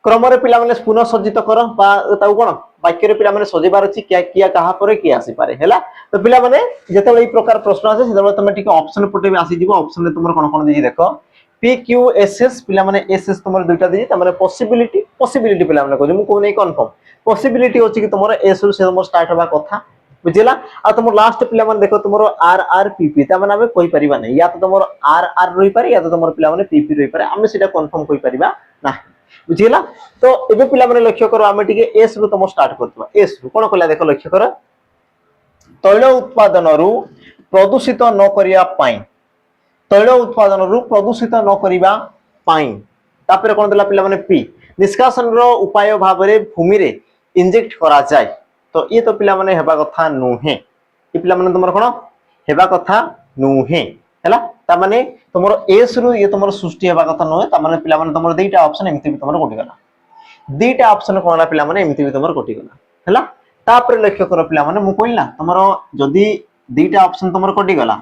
क्रम रे पिला माने पुनः सज्जित कर बा ताऊ कोन वाक्य रे पिला माने सजेबार अछि किया किया कहा परे की आसी पारे हैला तो पिला माने जेते ई प्रकार प्रश्न आसे सेते तुम ठीक ऑप्शन पटे भी आसी जीवो ऑप्शन रे तुमर कोन कोन देजी देखो पी क्यू एस एस पिला माने एस एस तुमर दुइटा देजी त माने पॉसिबिलिटी पिला माने कहू को नै कंफर्म पॉसिबिलिटी होची कि तुमर एस से तुमर स्टार्ट होबा कथा बुझिला आ तुम लास्ट पिला माने देखो तुमर आर आर पी पी त माने हमें कोइ परिबा नै या तो तुमर आर आर रही पारे या तो तुमर पिला माने पी पी रही पारे हमें सेटा कंफर्म कोइ परिबा ना बुझिला तो एबे पिला माने लक्ष्य करो हमें टिके एस रु तुम स्टार्ट करतबा एस रु कोन कहला देखो लक्ष्य करो तैल उत्पादन रु प्रदूषित न करिया पाई तैल उत्पादन रु प्रदूषित न करिबा पाई तापर कोन देला पिला माने पी निष्कासन रो उपाय भाबरे भूमि रे इंजेक्ट करा जाय तो ये तो पिला माने हेबा कथा नुहे ये पिला माने तुमर कोन हेबा कथा नुहे हैला ता माने तुमर एस रु ये तुमर सृष्टि हेबा कथा नुहे ता माने पिला माने तुमर दुईटा ऑप्शन एमती भी तुमर कोटि गला दुईटा ऑप्शन कोन पिला माने एमती भी तुमर कोटि गला हैला तापर लक्ष्य कर पिला माने मु कहला तुमर जदी दुईटा ऑप्शन तुमर कोटि गला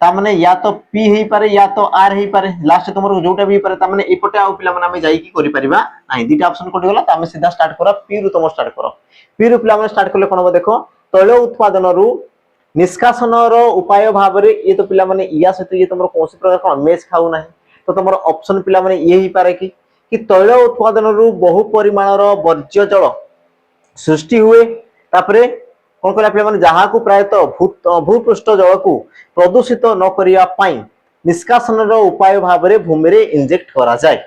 ता माने या तो पी हेई पारे या तो आर हेई पारे लास्ट तुमर जोटा भी पारे ता माने एपटे आ पिला माने हम जाई की करि परिबा नाही दुईटा ऑप्शन कोटि गला ता हम सीधा स्टार्ट करा पी रु तुम स्टार्ट करो पी रु पिला माने स्टार्ट करले कोन हो देखो तैल उत्पादन रु निष्कासन रो उपाय भाव रे ये तो पिला माने या सहित ये तुमर कोन प्रकार कोन मैच खाउ नाही तो तुमर ऑप्शन पिला माने ये ही पारे कि तैल उत्पादन रु बहु परिमाण रो वर्ज्य जल सृष्टि हुए तापरे कोन कला पिला माने जहा को प्रायतः भूपृष्ठ जल को प्रदूषित न करिया पाई निष्कासन रो उपाय भाव रे भूमि रे इंजेक्ट करा जाय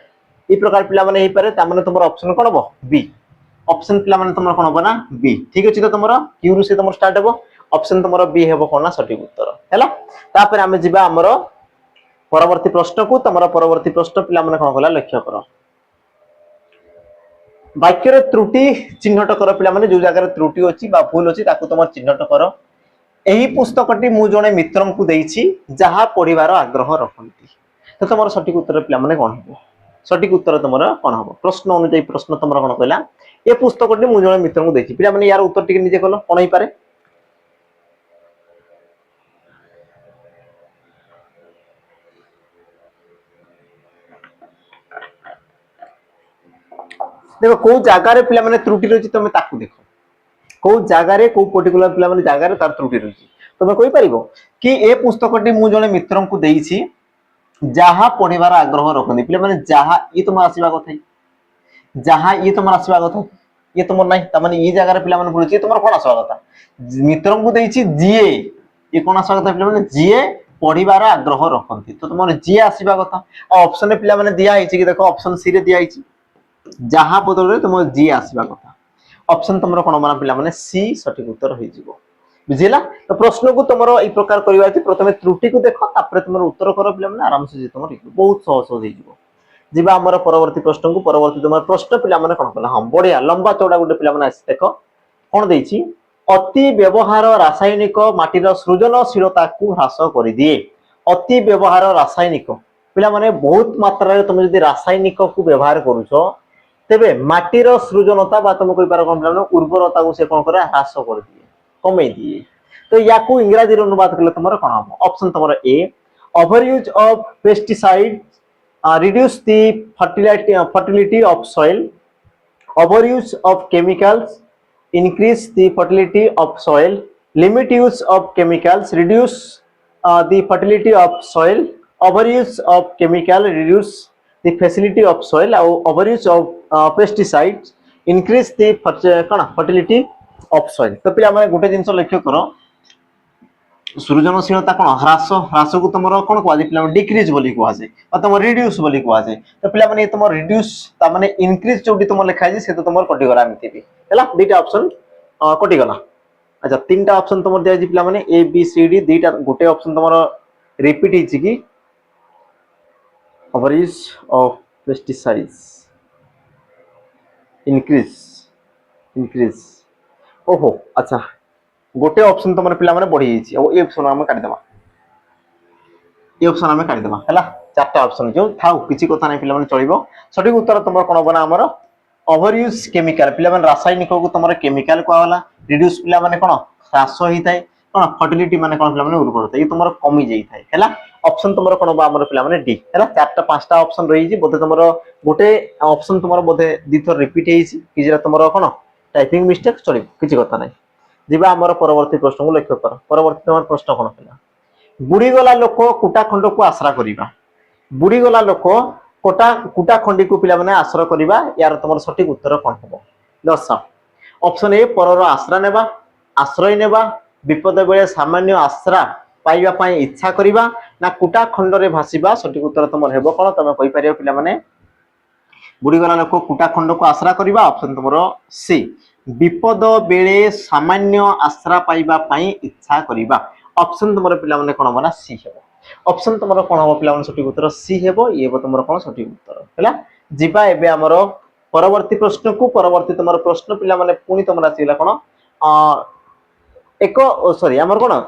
ई प्रकार पिला माने हे पारे ता माने तुमर ऑप्शन कोन हो बी ऑप्शन पिला माने तुमर कोन हो ना बी ठीक अछि तो तुमर क्यू रु से तुमर स्टार्ट हो ऑप्शन तुमर बी हेबो कोन सठिक उत्तर हैला तापर हमें जिबा हमर परवर्ती प्रश्न को तुमर परवर्ती प्रश्न पिला माने कोन कला लक्ष्य करो वाक्य रे त्रुटि चिन्हट कर पिला माने जो जगह त्रुटि अछि बा भूल अछि ताकू तुम चिन्हट कर एही पुस्तकटी मु जने मित्रम को देइछि जहा पढिबार आग्रह रखंती तो तुमर सठिक उत्तर पिला माने कोन हो सठिक उत्तर तुमर कोन हो प्रश्न अनुसार प्रश्न तुमर कोन कहला ए पुस्तकटी मु जने मित्रम को देइछि पिला माने यार उत्तर टिके निजे कलो कोन होई पारे देखो को जगह रे पिला माने त्रुटि रही तुम ताकू देखो को जगह रे को पर्टिकुलर पिला माने जगह रे तार त्रुटि रही तुम कहि परिबो कि ए पुस्तकटी मु जने मित्रम को देइछि जहा पढिबार आग्रह रखनी पिला माने जहा ये तुम आसीबा कथै जहा ये तुम आसीबा कथै ये तुम नै त माने ई जगह रे पिला माने पढुछि तुमर कोन आसीबा कथा मित्रम को देइछि जीए ये कोन आसीबा कथा पिला माने जीए पढिबार आग्रह रखंती तो तुमर जीए आसीबा कथा ऑप्शन रे पिला माने दिया हिछि कि देखो ऑप्शन सी रे दिया हिछि जहा बदल रे तुम जी आसीबा कथा ऑप्शन तुमरो कोन माने पिला माने सी सठिक उत्तर होई जिवो बुझिला तो प्रश्न को तुमरो ई प्रकार करिवा कि प्रथमे त्रुटि को देखो तापर तुमरो उत्तर करो पिला माने आराम से जे तुमरो बहुत सहज हो जिवो जिबा हमर परवर्ती प्रश्न को परवर्ती तुमर प्रश्न पिला माने कोन कहला हम बढ़िया लंबा चौड़ा गुटे पिला माने आसी देखो कोन देइछि अति व्यवहार रासायनिक माटीर सृजनशीलता को ह्रास करि दिए अति व्यवहार रासायनिक पिला माने बहुत मात्रा रे तुम जदि रासायनिक को व्यवहार करूछो तेबे माटीर सृजनता बा तुम कहि पार कोन उर्वरता को से कोन करे ह्रास कर दिए कमे दिए तो याकू इंग्रजी अनुवाद करले तुमरो कोन हो ऑप्शन तुमरो A over use of pesticide reduce the fertility of soil over use of chemicals increase the fertility of soil limit use of chemicals reduce the fertility of soil overuse of chemical reduce the facility of soil overuse of pesticides increase the fertility of soil तो पिला माने गोटे जिंस लक्ष्य करो सृजनशीलता कोन ह्रास ह्रास को तुमरो कोन कहवा जे पिला डिक्रीज बोली कहवा जे और तुम रिड्यूस बोली कहवा जे तो पिला माने तुम रिड्यूस ता माने इंक्रीज जोडी तुम लिखा जे से तो तुम कटि गला एमती भी हैला दुईटा ऑप्शन कटि गला अच्छा तीनटा ऑप्शन तुम दिया जे पिला माने ए बी सी डी दुईटा गोटे ऑप्शन तुमरो रिपीट हिची कि ओवरयूज ऑफ पेस्टिसाइड्स इंक्रीज ओहो अच्छा गोटे ऑप्शन तुम पिला माने बढ़ी जाइए और ये ऑप्शन हम काट देबा ये ऑप्शन हम काट देबा हैला चारटा ऑप्शन जो थाउ किछि कथा नै पिला माने चलिबो सठिक उत्तर तुम कोन बना हमर ओवर यूज केमिकल पिला माने रासायनिक को तुम केमिकल को वाला रिड्यूस पिला माने कोन ह्रास होई थाए कोन फर्टिलिटी माने कोन पिला माने उर्वरता ये तुम कमी जाई थाए हैला ऑप्शन तुम कोन बा हमर पिला माने डी हैला चारटा पांचटा ऑप्शन रही जी बोधे तुम गोटे ऑप्शन तुम बोधे दी थर रिपीट हेई छी कि जेरा तुम कोन टाइपिंग मिस्टेक चलिबो किछि कथा नै जिबा हमर परवर्ती प्रश्न को लक्ष्य कर परवर्ती हमर प्रश्न कोन पिला बुडी गला लोक कुटा खंड को आश्रा करिबा बुडी गला लोक कुटा खंडी को पिला माने आश्रय करिबा यार तुमर सठिक उत्तर कोन होबो दस ऑप्शन ए परर आश्रय नेबा आश्रय नेबा विपद बेले सामान्य आश्रय पाइबा पई इच्छा करिबा ना कुटा खंड रे भासीबा सठिक उत्तर तुमर हेबो कोन तमे कहि परियो पिला माने बुडी गला लोक कुटा खंड को आश्रय करिबा ऑप्शन तुमर सी विपद बेले सामान्य आश्रय पाइबा पई इच्छा करिबा ऑप्शन तुमर पिला माने कोन बना सी हेबो ऑप्शन तुमर कोन हो पिला माने सठिक उत्तर सी हेबो ये हेबो तुमर कोन सठिक उत्तर हैला जिबा एबे हमर परवर्ती प्रश्न को परवर्ती तुमर प्रश्न पिला माने पुनी तुमरा आसीला कोन एक सॉरी आमर कोन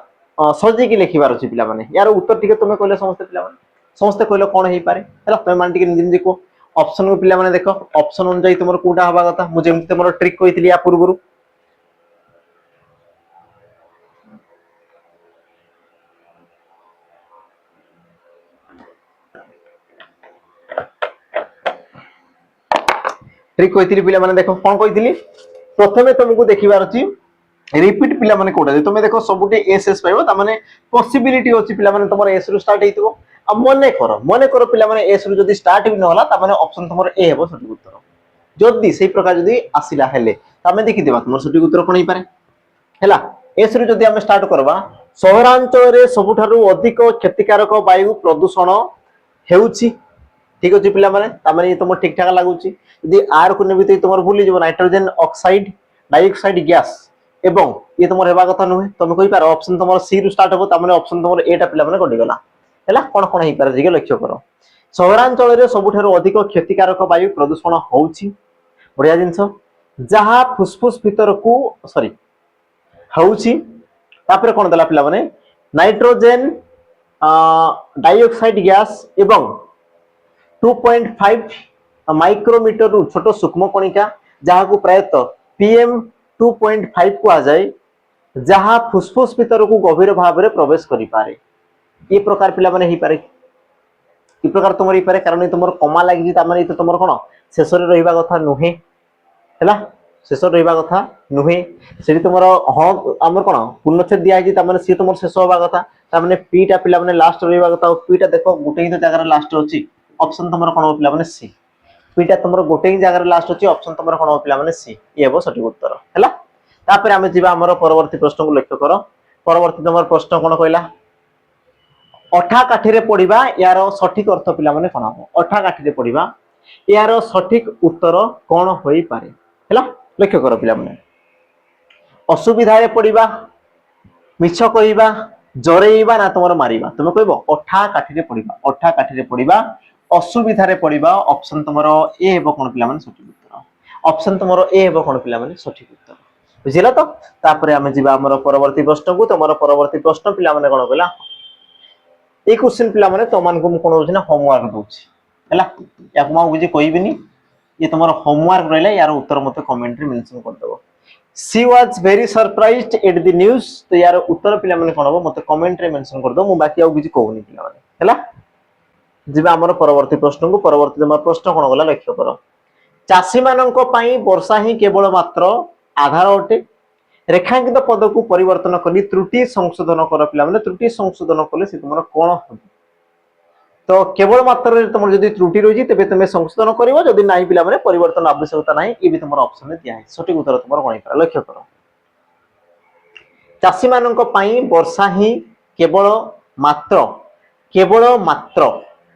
सजेकी लिखिबार अछि पिला माने यार उत्तर टिके तुमे कहले समस्त कहले कोन हेई पारे हला तुमे मान टिके निजे निजे को ऑप्शन को पिला माने देखो ऑप्शन अनुसार तुमर कोटा हबा कथा मु जेमति तुमर ट्रिक कहितली या पूर्वरु ट्रिक कहितली पिला माने देखो कोन कहितली प्रथमे तुमको देखिबार अछि रिपीट पिला माने कोटा तुमे देखो सबुटे एस एस पाइबो ता माने पॉसिबिलिटी अछि पिला माने तुमर एस रु स्टार्ट हेतिबो अब मने करो पिला माने एस रु जदी स्टार्ट भी न होला ता माने ऑप्शन तुमर ए हेबो सठी उत्तर जदी सेही प्रकार जदी आसिला हेले तमे देखि देबा तुमर सठी उत्तर कोन हे पारे हैला एस रु जदी हम स्टार्ट करबा सहरांचल रे सबुठारु अधिक क्षतिकारक वायु प्रदूषण हेउची ठीक अछि पिला माने ता माने तुम ठीक ठाक लागुची यदि आर को नेबि त तुमर भूली जबो नाइट्रोजन ऑक्साइड डाइऑक्साइड गैस एवं ये तुमर हेबा कथा नुहे तुम कहि पारो ऑप्शन तुमर सी रु स्टार्ट हो ता माने ऑप्शन तुमर ए टा पिला माने कटि गला हैला कोन कोन हे पारे जिके लक्ष्य करो सहरांचल रे सबुठारु अधिक क्षतिकारक वायु प्रदूषण होउची बढ़िया जिंस जहा फुसफुस भीतर को सॉरी होउची तापर कोन दला पिला माने नाइट्रोजन डाइऑक्साइड गैस एवं 2.5 माइक्रोमीटर रु छोटो सूक्ष्म कणिका जहा को प्रायतः पीएम 2.5 को आ जाए जहा फुसफुस भीतर को गभीर भाव में प्रवेश करि पारे ये प्रकार पिला माने ही पारे ई प्रकार तुमर ही पारे कारण तुमर कमा लागि ता माने तो तुमर कोन शेष रे रहिबा कथा नुहे हैला शेष रहिबा कथा नुहे सेठी तुमर ह हमर कोन पूर्णच्छेद दिया छि ता माने सी तुमर शेष होबा कथा ता माने पी टा पिला माने लास्ट रहिबा कथा पी टा देखो गुटे ही तो जगह रे लास्ट अछि ऑप्शन तुमर कोन पिला माने सी पी टा तुमर गुटे ही जगह रे लास्ट अछि ऑप्शन तुमर कोन पिला माने सी ये हेबो सठी उत्तर हैला तापर हमें जिबा हमर परवर्ती प्रश्न को लक्ष्य करो परवर्ती तुमर प्रश्न कोन कहला अठा काठी रे पडिबा यार सठिक अर्थ पिला माने कोन हो अठा काठी रे पडिबा यार सठिक उत्तर कोन होई पारे हैला लक्ष्य करो पिला माने असुविधा रे पडिबा मिछ कहिबा जरेइबा ना तुमर मारिबा तुम कहबो अठा काठी रे पडिबा असुविधा रे पडिबा ऑप्शन तुमर ए हेबो कोन पिला माने सठिक उत्तर ऑप्शन तुमर ए हेबो कोन पिला माने सठिक उत्तर बुझिला तो तापरे हमें जिबा हमर परवर्ती प्रश्न को तुमर परवर्ती प्रश्न पिला माने कोन कहला ए क्वेश्चन पिला माने तो मान को कोन होछि ना होमवर्क दोछि हैला या को माउ बुझी कहबिनी ये तुमर होमवर्क रहले यार उत्तर मते कमेंट रे मेंशन कर देबो she was very surprised at the news तो यार उत्तर पिला माने कोन हो मते कमेंट रे मेंशन कर दो मु बाकी आ बुझी कहउनी पिला माने हैला जिबा हमर परवर्ती प्रश्न को परवर्ती तुमर प्रश्न कोन गला लक्ष्य करो चासी माननको पई वर्षा ही केवल मात्र आधार अटे रेखांकित पद को परिवर्तन करी त्रुटि संशोधन कर पिला माने त्रुटि संशोधन कले से तुमर कोन हो तो केवल मात्र तुम जदि त्रुटि रही तेबे तुम संशोधन करिवो जदि नाही पिला माने परिवर्तन आवश्यकता नाही ए भी तुमर ऑप्शन में दिया है सठिक उत्तर तुमर कोन है लक्ष्य करो चासी माननको पई वर्षा ही केवल मात्र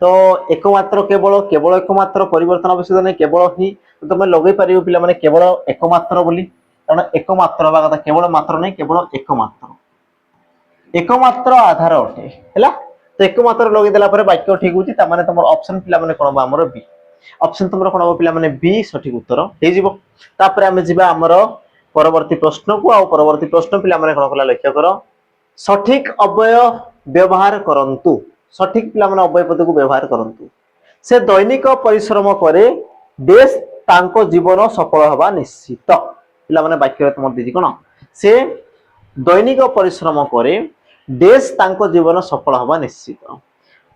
तो एकमात्र केवल एकमात्र परिवर्तन आवश्यकता नहीं केवल ही तो तुम लगे पारियो पिला माने केवल एकमात्र बोली कारण एकमात्र हवा कथा केवल मात्र नहीं केवल एकमात्र आधार अटे हैला तो एकमात्र लगे देला पर वाक्य ठीक होची ता माने तुम ऑप्शन पिला माने कोन बा हमर बी ऑप्शन तुमर कोन बा पिला माने बी सठिक उत्तर हे जीवो तापर हमें जिबा हमर परवर्ती प्रश्न को आ परवर्ती प्रश्न पिला माने कोन कला लक्ष्य करो सठिक अव्यय व्यवहार करंतु सठिक पिला माने अव्यय पद को व्यवहार करंतु से दैनिक परिश्रम करे देश तांको जीवन सफल हवा निश्चित पिला माने वाक्य तुम दीदी कोन से दैनिक परिश्रम करे देश तांको जीवन सफल हवा निश्चित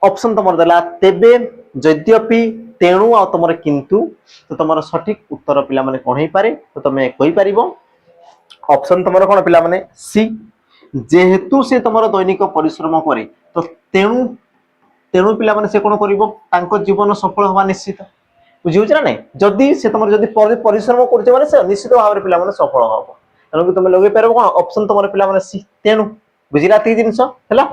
ऑप्शन तुम देला तेबे यद्यपि तेणु आ तुम किंतु तो तुम सठिक उत्तर पिला माने कोन हे पारे तो तुम कहि परिबो ऑप्शन तुम कोन पिला माने सी जेहेतु से तुम दैनिक परिश्रम करे तो तेणु पिला माने से कोन करिवो तांको जीवन सफल हवा निश्चित बुझिउछ ना नै जदी से तुम जदी परिश्रम करछ माने से निश्चित भाव रे पिला माने सफल हबो तनो तुम लगे पारबो कोन ऑप्शन तुम पिला माने सी तेणु बुझिला ती जिंस हैला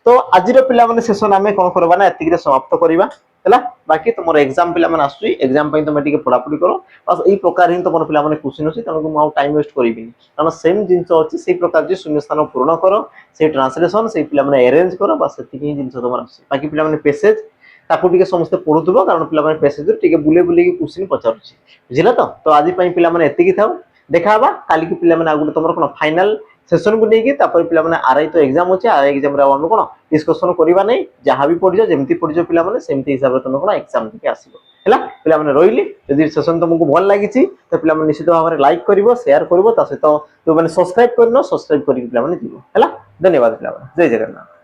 तो आजिर पिला माने सेशन आमे कोन करबा ना एतिक रे समाप्त करिबा हैला बाकी तुमर एग्जाम पिला माने आसुई एग्जाम पई तुम टिके पढापढी करो बस एई प्रकार ही तुमर पिला माने क्वेश्चन अछि तनो मु टाइम वेस्ट करिबिनी कारण सेम जिंस अछि सेई प्रकार जे शून्य स्थान पूर्ण करो से ट्रांसलेशन सेई पिला माने अरेंज करो बस एतिक ही जिंस तुमर अछि बाकी पिला माने पैसेज ताकू टिके समस्त पढुतबो कारण पिला माने पैसेज टिके बुले बुले की क्वेश्चन पचारुछि बुझिला तो आज पई पिला माने एतिक थाउ देखाबा काली की पिला माने आगु तुमर कोन फाइनल सेशन को लेकिन तापर पिला माने आरआई तो एग्जाम होचे आरआई एग्जाम रे हम कोन डिस्कशन करबा नै जहां भी पढिजो जेमति पढिजो पिला माने सेमति हिसाब रे तुम कोन एग्जाम के आसीबो हैला पिला माने रोइली यदि सेशन तुमको भल लागिछि तो पिला माने निश्चित भाव लाइक करिवो शेयर करिवो ता सहित जो माने सब्सक्राइब करनो सब्सक्राइब करी पिला माने दिबो हैला धन्यवाद पिला माने जय जगन्नाथ।